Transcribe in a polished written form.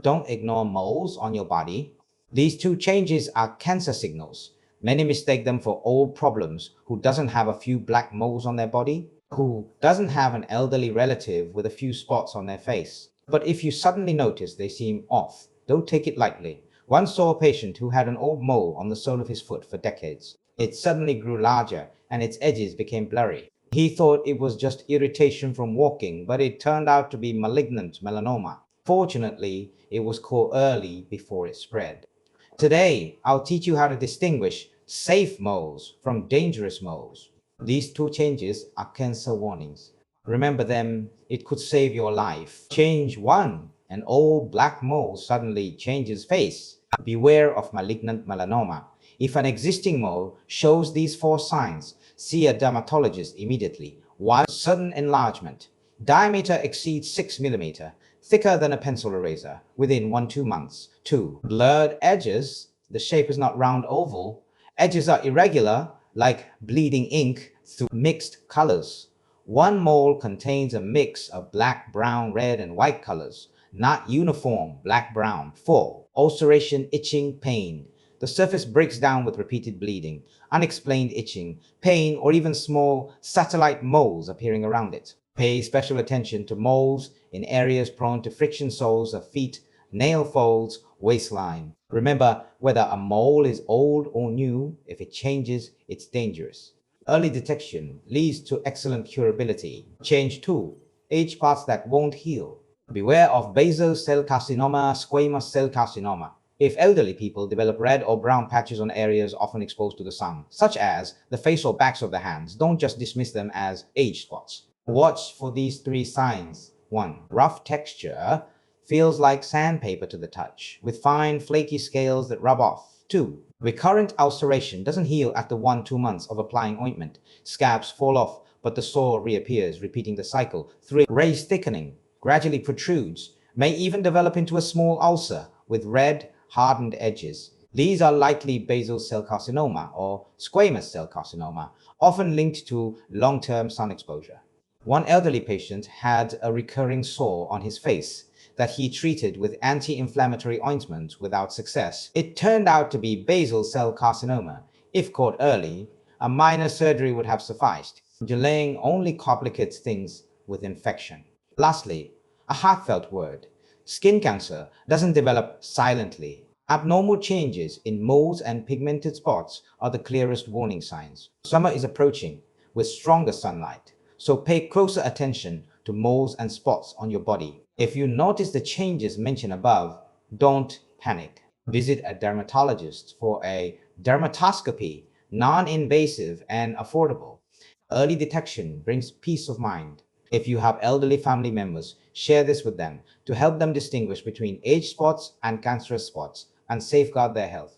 Don't ignore moles on your body. These two changes are cancer signals. Many mistake them for old problems who doesn't have a few black moles on their body, who doesn't have an elderly relative with a few spots on their face. But if you suddenly notice they seem off, don't take it lightly. Once saw a patient who had an old mole on the sole of his foot for decades. It suddenly grew larger and its edges became blurry. He thought it was just irritation from walking, but it turned out to be malignant melanoma. Fortunately, it was caught early before it spread. Today, I'll teach you how to distinguish safe moles from dangerous moles. These two changes are cancer warnings. Remember them, it could save your life. Change 1. An old black mole suddenly changes face. Beware of malignant melanoma. If an existing mole shows these 4 signs, see a dermatologist immediately. 1. Sudden enlargement. Diameter exceeds 6 mm, thicker than a pencil eraser, within 1-2 months. 2. Blurred edges. The shape is not round oval. Edges are irregular, like bleeding ink through mixed colors. One mole contains a mix of black, brown, red, and white colors, not uniform black-brown. 4. Ulceration, itching, pain. The surface breaks down with repeated bleeding, unexplained itching, pain, or even small satellite moles appearing around it. Pay special attention to moles in areas prone to friction soles of feet, nail folds, waistline. Remember, whether a mole is old or new, if it changes, it's dangerous. Early detection leads to excellent curability. Change 2. Age parts that won't heal. Beware of basal cell carcinoma, squamous cell carcinoma. If elderly people develop red or brown patches on areas often exposed to the sun, such as the face or backs of the hands, don't just dismiss them as age spots. Watch for these 3 signs. 1. Rough texture, feels like sandpaper to the touch, with fine flaky scales that rub off. 2. Recurrent ulceration, doesn't heal after 1-2 months of applying ointment. Scabs fall off, but the sore reappears, repeating the cycle. 3. Raised thickening, gradually protrudes, may even develop into a small ulcer with red, hardened edges. These are likely basal cell carcinoma or squamous cell carcinoma, often linked to long-term sun exposure. One elderly patient had a recurring sore on his face that he treated with anti-inflammatory ointment without success. It turned out to be basal cell carcinoma. If caught early, a minor surgery would have sufficed. Delaying only complicates things with infection. Lastly, a heartfelt word. Skin cancer doesn't develop silently. Abnormal changes in moles and pigmented spots are the clearest warning signs. Summer is approaching with stronger sunlight, so pay closer attention to moles and spots on your body. If you notice the changes mentioned above, don't panic. Visit a dermatologist for a dermatoscopy, non-invasive and affordable. Early detection brings peace of mind. If you have elderly family members, share this with them to help them distinguish between age spots and cancerous spots and safeguard their health.